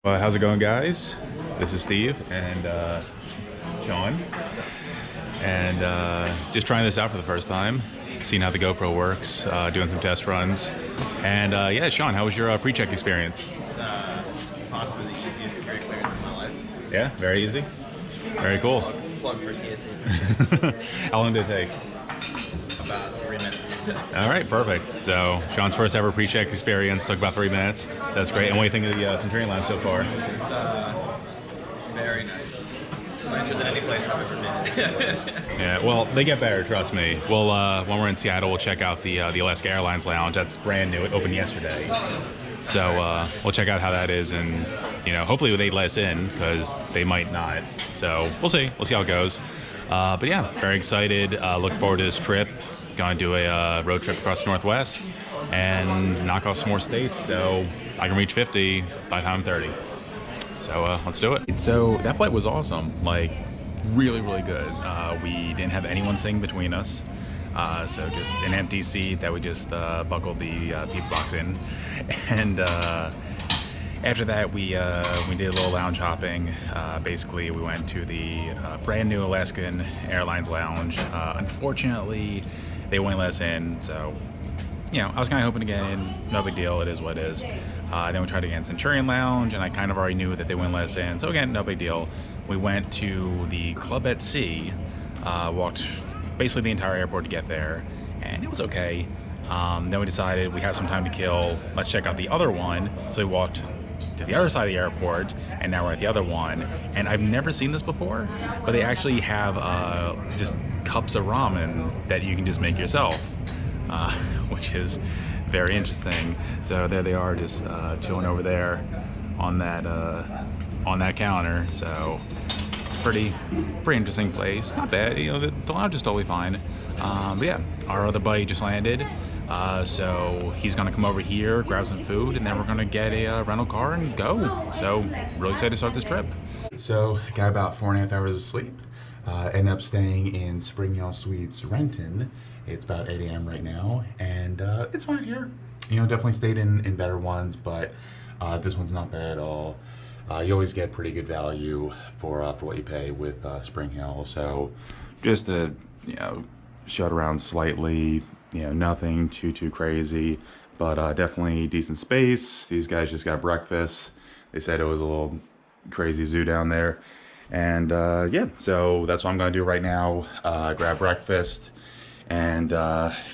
How's it going, guys? This is Steve and Sean, and just trying this out for the first time, seeing how the GoPro works, doing some test runs, and yeah, Sean, how was your pre-check experience? It's possibly the easiest security clearance of my life. Yeah, very easy, very cool. Plug for TSA. How long did it take? About 3 minutes. All right, perfect. So Sean's first ever pre-check experience took about 3 minutes. That's great. And what do you think of the Centurion Lounge so far? It's very nice. Nicer than any place I've ever been. Yeah, well, they get better, trust me. We'll when we're in Seattle, we'll check out the Alaska Airlines Lounge. That's brand new. It opened yesterday. So we'll check out how that is, and hopefully they let us in, because they might not. So we'll see. We'll see how it goes. But yeah, very excited. Look forward to this trip. Going to do a road trip across the Northwest and knock off some more states, so I can reach 50 by the time I'm 30. So let's do it. So that flight was awesome, like really, really good. We didn't have anyone sitting between us. So just an empty seat that we just buckled the pizza box in. And after that, we did a little lounge hopping. Basically, we went to the brand new Alaskan Airlines Lounge. Unfortunately, they wouldn't let us in, so I was kind of hoping to get in. No big deal, it is what it is. Then we tried again Centurion Lounge, and I kind of already knew that they wouldn't let us in, so again, no big deal. We went to the Club at Sea, walked basically the entire airport to get there, and it was okay. Then we decided we have some time to kill, let's check out the other one. So we walked to the other side of the airport, and now we're at the other one. And I've never seen this before, but they actually have just cups of ramen that you can just make yourself, which is very interesting. So there they are, just chilling over there on that counter. So pretty interesting place. Not bad, the lounge is totally fine. But yeah, our other buddy just landed. So he's gonna come over here, grab some food, and then we're gonna get a rental car and go. So really excited to start this trip. So got about 4.5 hours of sleep. Ended up staying in Spring Hill Suites Renton. It's about 8 a.m. right now, and it's fine here. Definitely stayed in better ones, but this one's not bad at all. You always get pretty good value for what you pay with Spring Hill. So just to shut around slightly. Nothing too crazy, but definitely decent space. These guys just got breakfast. They said it was a little crazy zoo down there. And yeah, so that's what I'm gonna do right now. Grab breakfast and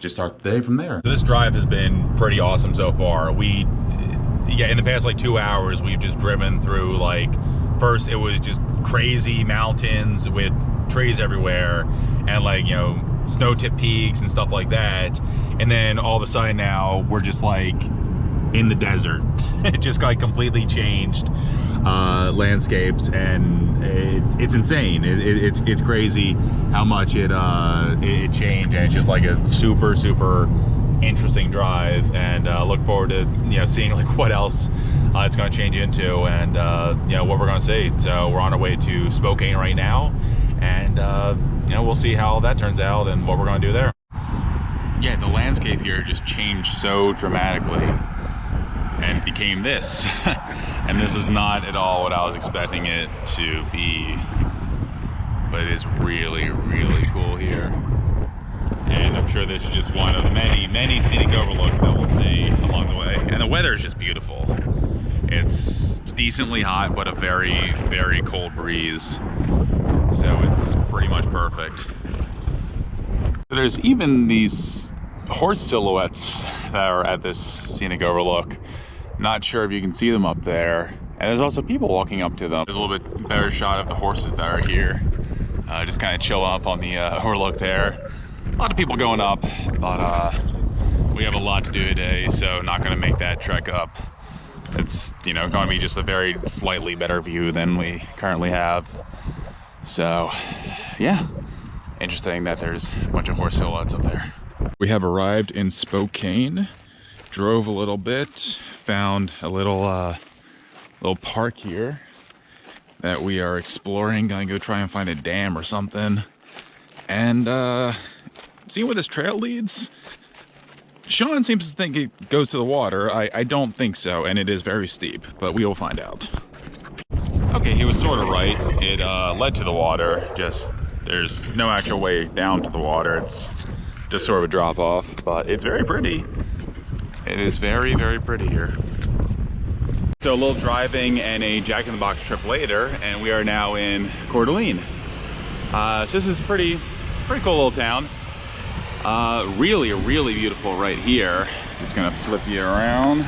just start the day from there. So this drive has been pretty awesome so far. In the past like 2 hours, we've just driven through, like, first it was just crazy mountains with trees everywhere, and like, snow-tipped peaks and stuff like that, and then all of a sudden now we're just like in the desert. It just like completely changed landscapes, and it's insane. It's crazy how much it changed, and it's just like a super interesting drive, and look forward to seeing like what else it's going to change into, and what we're going to see. So we're on our way to Spokane right now, and we'll see how that turns out and what we're going to do there. Yeah, the landscape here just changed so dramatically and became this. And this is not at all what I was expecting it to be, but it is really cool here. And I'm sure this is just one of many scenic overlooks that we'll see along the way. And the weather is just beautiful. It's decently hot, but a very cold breeze. So it's pretty much perfect. There's even these horse silhouettes that are at this scenic overlook. Not sure if you can see them up there. And there's also people walking up to them. There's a little bit better shot of the horses that are here. Just kind of chill up on the overlook there. A lot of people going up, but we have a lot to do today, so not going to make that trek up. It's going to be just a very slightly better view than we currently have. So yeah, interesting that there's a bunch of horse silhouettes up there. We have arrived in Spokane, drove a little bit, found a little park here that we are exploring. Gonna go try and find a dam or something, and see where this trail leads. Sean seems to think it goes to the water. I don't think so, and it is very steep, but we will find out. Okay, he was sort of right. It led to the water. Just there's no actual way down to the water. It's just sort of a drop off, but it's very pretty. It is very, very pretty here. So a little driving and a Jack in the Box trip later, and we are now in Coeur d'Alene. So this is a pretty cool little town. Really beautiful right here. Just gonna flip you around.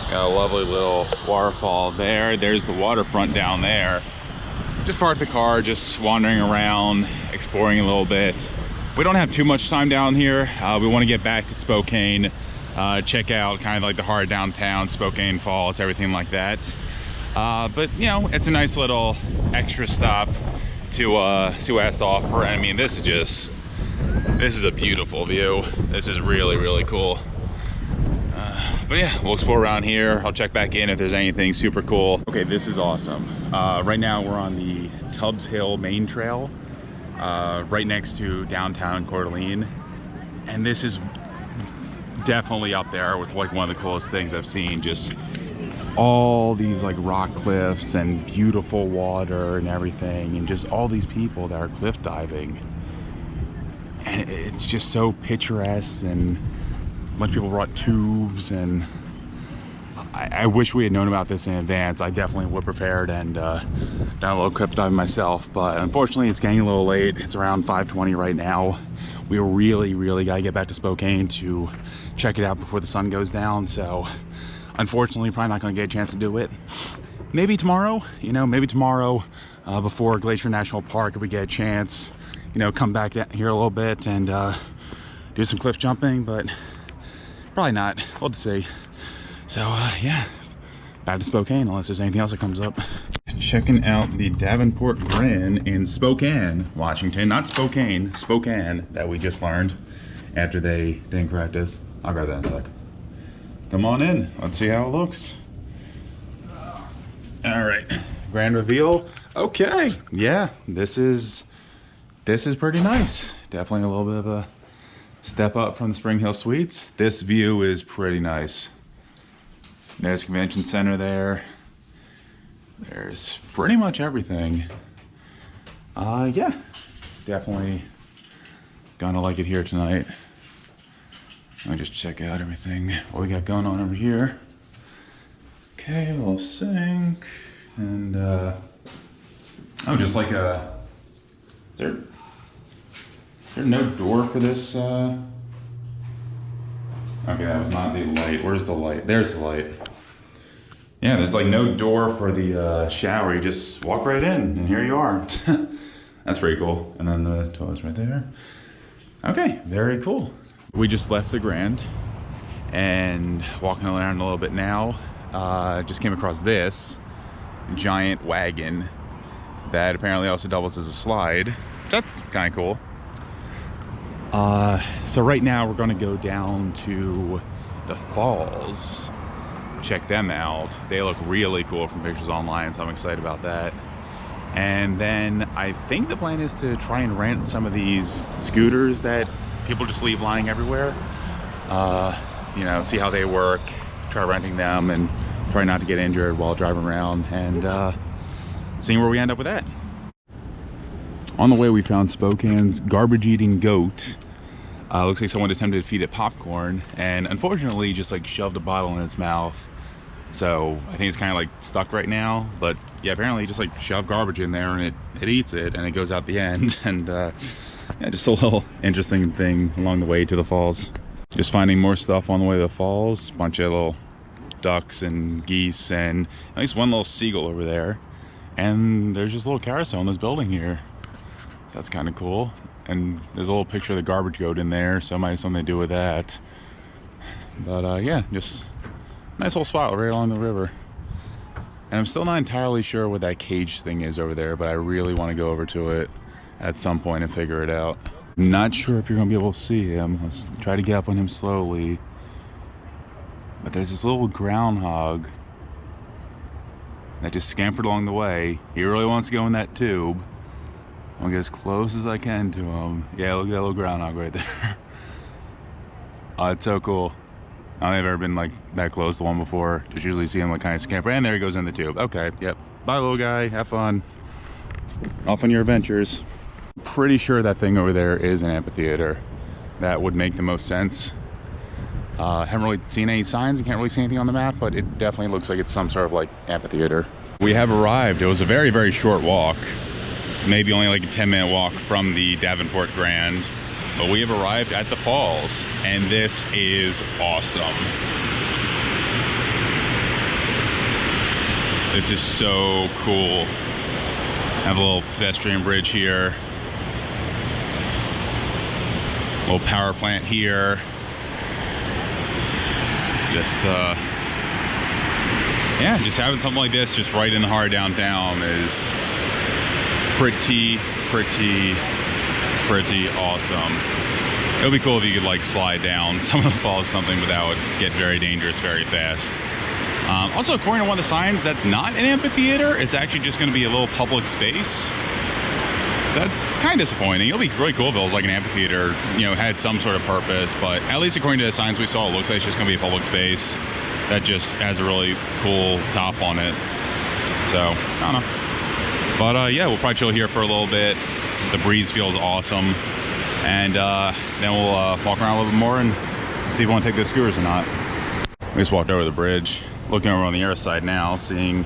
Got a lovely little waterfall there. There's the waterfront down there. Just parked the car, just wandering around, exploring a little bit. We don't have too much time down here. We want to get back to Spokane, check out kind of like the heart of downtown, Spokane Falls, everything like that. But you know, it's a nice little extra stop to see what it has to offer. I mean, this is a beautiful view. This is really cool. But yeah, we'll explore around here. I'll check back in if there's anything super cool. Okay, this is awesome. Right now we're on the Tubbs Hill Main Trail, right next to downtown Coeur d'Alene. And this is definitely up there with like one of the coolest things I've seen. Just all these like rock cliffs and beautiful water and everything, and just all these people that are cliff diving. And it's just so picturesque, and a bunch of people brought tubes, and I wish we had known about this in advance. I definitely would have prepared and done a little cliff diving myself, but unfortunately it's getting a little late. It's around 5:20 right now. We really gotta get back to Spokane to check it out before the sun goes down, so unfortunately probably not gonna get a chance to do it. Maybe tomorrow, you know, maybe tomorrow before Glacier National Park, if we get a chance, you know, come back down here a little bit and do some cliff jumping, but probably not. We'll see. So yeah, back to Spokane unless there's anything else that comes up. Checking out the Davenport Grand in Spokane, Washington. Not Spokane, Spokane, that we just learned after they didn't correct us. I'll grab that in a sec. Come on in, let's see how it looks. All right, grand reveal. Okay, yeah, this is pretty nice. Definitely a little bit of a step up from the Spring Hill Suites. This view is pretty nice. There's convention center there. There's pretty much everything. Yeah, definitely gonna like it here tonight. Let me just check out everything, what we got going on over here. Okay, a little sink, and oh, just like a, is there no door for this? Okay, that was not the light. Where's the light? There's the light. Yeah, there's like no door for the shower. You just walk right in and here you are. That's pretty cool. And then the toilet's right there. Okay, very cool. We just left the Grand and walking around a little bit now. Just came across this giant wagon that apparently also doubles as a slide. That's kind of cool. So right now we're gonna go down to the falls, check them out. They look really cool from pictures online, so I'm excited about that. And then I think the plan is to try and rent some of these scooters that people just leave lying everywhere. You know, see how they work, try renting them and try not to get injured while driving around, and seeing where we end up with that. On the way we found Spokane's garbage eating goat. Looks like someone attempted to feed it popcorn and unfortunately just like shoved a bottle in its mouth. So I think it's kind of like stuck right now, but yeah, apparently just like shoved garbage in there and it eats it and it goes out the end. And yeah, just a little interesting thing along the way to the falls. Just finding more stuff on the way to the falls. Bunch of little ducks and geese and at least one little seagull over there. And there's just a little carousel in this building here. So that's kind of cool. And there's a little picture of the garbage goat in there, so it might have something to do with that. But yeah, just nice little spot right along the river. And I'm still not entirely sure what that cage thing is over there, but I really want to go over to it at some point and figure it out. Not sure if you're gonna be able to see him. Let's try to get up on him slowly. But there's this little groundhog that just scampered along the way. He really wants to go in that tube. I'm gonna get as close as I can to him. Yeah, look at that little groundhog right there. Oh, it's so cool. I don't think I've ever been like that close to one before. Just usually see him like kind of scamper, and there he goes in the tube. Okay, yep. Bye, little guy. Have fun. Off on your adventures. Pretty sure that thing over there is an amphitheater. That would make the most sense. Haven't really seen any signs. You can't really see anything on the map, but it definitely looks like it's some sort of like amphitheater. We have arrived. It was a very, very short walk. Maybe only like a 10-minute walk from the Davenport Grand. But we have arrived at the falls, and this is awesome. This is so cool. Have a little pedestrian bridge here. Little power plant here. Yeah, just having something like this just right in the heart of downtown is pretty awesome. It would be cool if you could like slide down some of the falls or something, but that would get very dangerous very fast. Also, according to one of the signs, that's not an amphitheater. It's actually just going to be a little public space. That's kind of disappointing. It'll be really cool if it was like an amphitheater, you know, had some sort of purpose, but at least according to the signs we saw, it looks like it's just gonna be a public space that just has a really cool top on it. So, I don't know. But yeah, we'll probably chill here for a little bit. The breeze feels awesome. And then we'll walk around a little bit more and see if we want to take those scooters or not. We just walked over the bridge, looking over on the other side now, seeing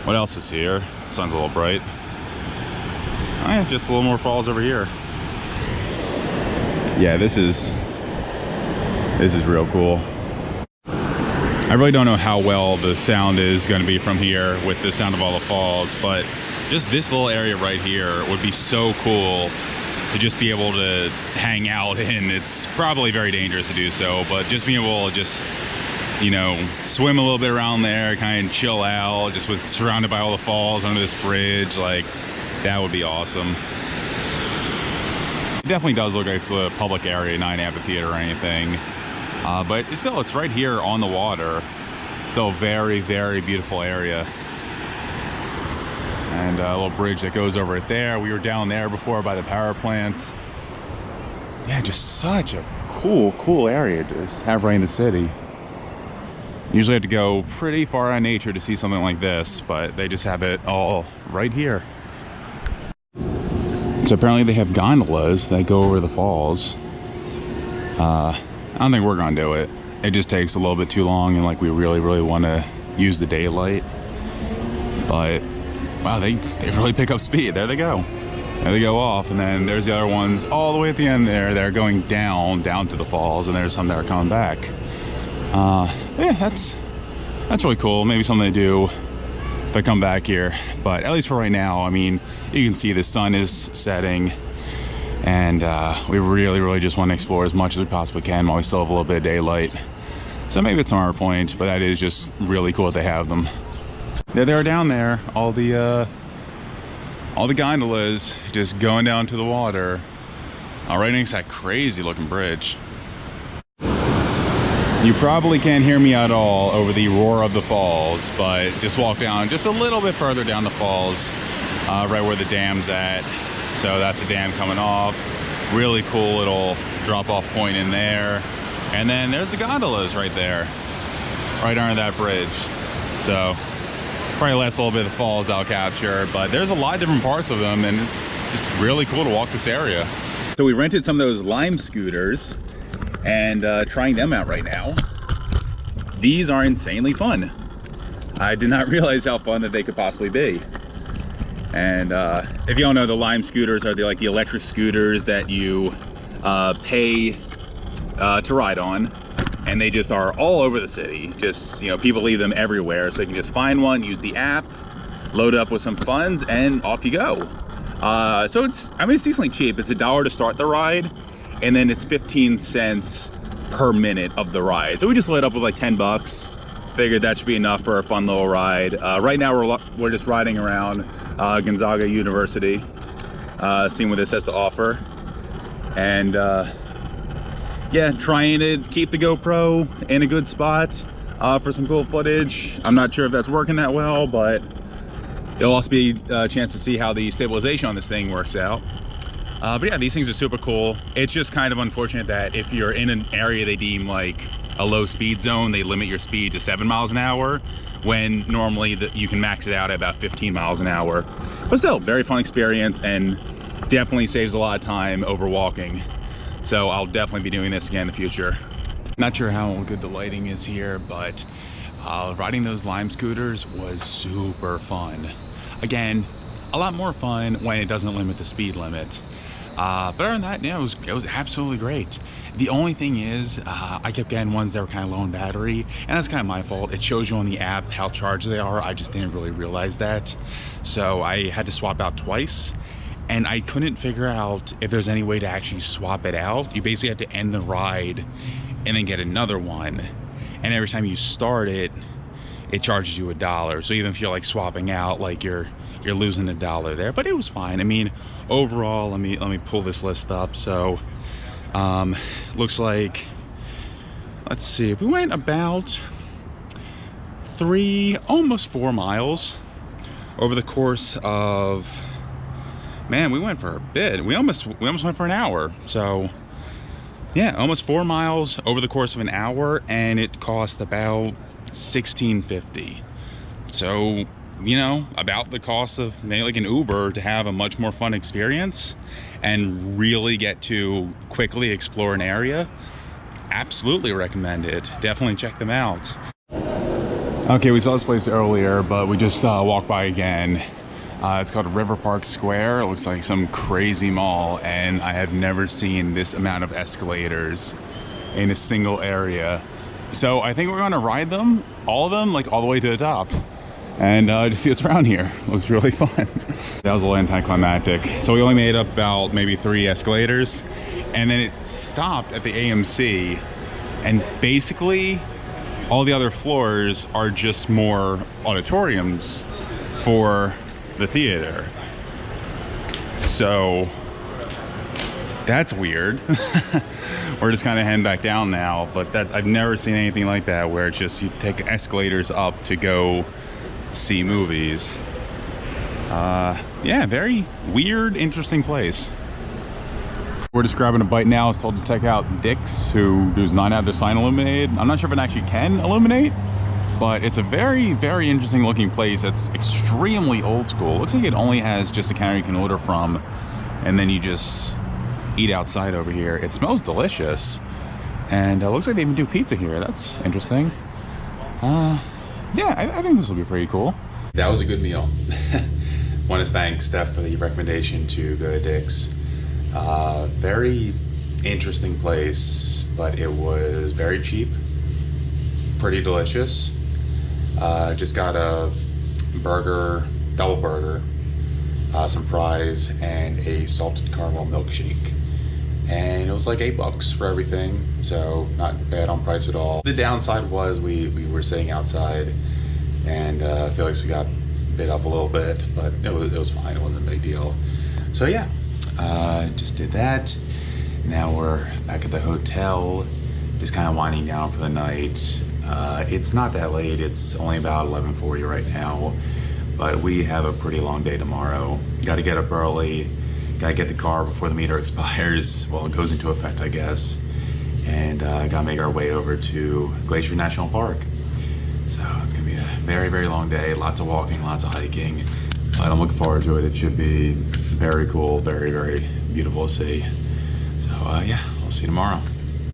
what else is here. Sun's a little bright. Oh yeah, just a little more falls over here. Yeah, this is real cool. I really don't know how well the sound is going to be from here with the sound of all the falls, but just this little area right here would be so cool to just be able to hang out in. It's probably very dangerous to do so, but just being able to just, you know, swim a little bit around there, kind of chill out, just with surrounded by all the falls under this bridge, like that would be awesome. It definitely does look like it's a public area, not an amphitheater or anything. But it's right here on the water. Still a very, very beautiful area. And a little bridge that goes over it there. We were down there before by the power plant. Yeah, just such a cool area to just have right in the city. Usually have to go pretty far out of nature to see something like this, but they just have it all right here. So apparently they have gondolas that go over the falls. I don't think we're gonna do it. It just takes a little bit too long, and like we really want to use the daylight. But wow, they really pick up speed. There they go. There they go off, and then there's the other ones all the way at the end there. They're going down to the falls, and there's some that are coming back. Yeah, that's really cool. Maybe something to do if I come back here. But at least for right now, I mean, you can see the sun is setting, and we really just want to explore as much as we possibly can while we still have a little bit of daylight. So maybe it's our point, but that is just really cool that they have them. There they are down there, all the gondolas just going down to the water, right next to that crazy looking bridge. You probably can't hear me at all over the roar of the falls, but just walk down just a little bit further down the falls, right where the dam's at. So that's a dam coming off. Really cool little drop-off point in there. And then there's the gondolas right there, right under that bridge. So probably last little bit of the falls I'll capture, but there's a lot of different parts of them, and it's just really cool to walk this area. So we rented some of those Lime scooters and trying them out right now. These are insanely fun. I did not realize how fun that they could possibly be. And if you don't know, the Lime scooters are the electric scooters that you pay to ride on, and they just are all over the city. Just, you know, people leave them everywhere, so you can just find one, use the app, load up with some funds, and off you go. So it's decently cheap. It's $1 to start the ride, and then it's 15 cents per minute of the ride. So we just load up with like 10 bucks. Figured that should be enough for a fun little ride. Right now we're just riding around Gonzaga University, seeing what this has to offer. And yeah, trying to keep the GoPro in a good spot for some cool footage. I'm not sure if that's working that well, but it'll also be a chance to see how the stabilization on this thing works out. But yeah, these things are super cool. It's just kind of unfortunate that if you're in an area they deem like a low speed zone, they limit your speed to 7 miles an hour, when normally you can max it out at about 15 miles an hour. But still, very fun experience, and definitely saves a lot of time over walking. So I'll definitely be doing this again in the future. Not sure how good the lighting is here, but riding those Lime scooters was super fun. Again, a lot more fun when it doesn't limit the speed limit. But other than that, yeah, it was absolutely great. The only thing is, I kept getting ones that were kind of low in battery, and that's kind of my fault. It shows you on the app how charged they are. I just didn't really realize that. So I had to swap out twice, and I couldn't figure out if there's any way to actually swap it out. You basically have to end the ride and then get another one. And every time you start it, it charges you $1. So even if you're like swapping out, like you're losing $1 there. But it was fine. I mean, overall, let me pull this list up. So looks like, let's see, we went about 3, almost 4 miles over the course of, man, we went for a bit. We almost went for an hour. So yeah, almost 4 miles over the course of an hour, and it cost about $16.50. So, you know, about the cost of maybe like an Uber to have a much more fun experience and really get to quickly explore an area. Absolutely recommend it. Definitely check them out. Okay, we saw this place earlier, but we just walked by again. It's called River Park Square. It looks like some crazy mall, and I have never seen this amount of escalators in a single area. So I think we're gonna ride them, all of them, like all the way to the top, and just see what's around here. Looks really fun. That was a little anticlimactic. So we only made up about maybe 3 escalators, and then it stopped at the AMC, and basically all the other floors are just more auditoriums for the theater. So that's weird. We're just kind of heading back down now, but that I've never seen anything like that, where it's just you take escalators up to go see movies. Yeah, very weird, interesting place. We're just grabbing a bite now. It's told to check out Dick's, who does not have their sign illuminated. I'm not sure if it actually can illuminate, but it's a very, very interesting looking place. It's extremely old school. Looks like it only has just a counter you can order from, and then you just eat outside over here. It smells delicious, and it looks like they even do pizza here. That's interesting. Yeah, I think this will be pretty cool. That was a good meal. Want to thank Steph for the recommendation to go to Dick's. Very interesting place, but it was very cheap, pretty delicious. Just got a burger, double burger, some fries, and a salted caramel milkshake. And it was like $8 for everything, so not bad on price at all. The downside was we were sitting outside, and I feel like we got bit up a little bit, but it was fine. It wasn't a big deal. So yeah, just did that. Now we're back at the hotel, just kind of winding down for the night. It's not that late. It's only about 11:40 right now, but we have a pretty long day tomorrow. Got to get up early. Got to get the car before the meter expires. Well, it goes into effect, I guess. And got to make our way over to Glacier National Park. So it's going to be a very, very long day. Lots of walking, lots of hiking. But I'm looking forward to it. It should be very cool, very, very beautiful to see. So yeah, I'll see you tomorrow.